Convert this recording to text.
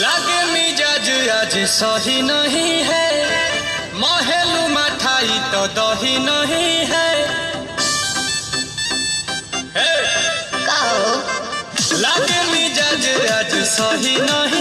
लागे मिजाज आज सही नहीं है, महलू मठाई तो दही नहीं है। लागे मिजाज आज सही नहीं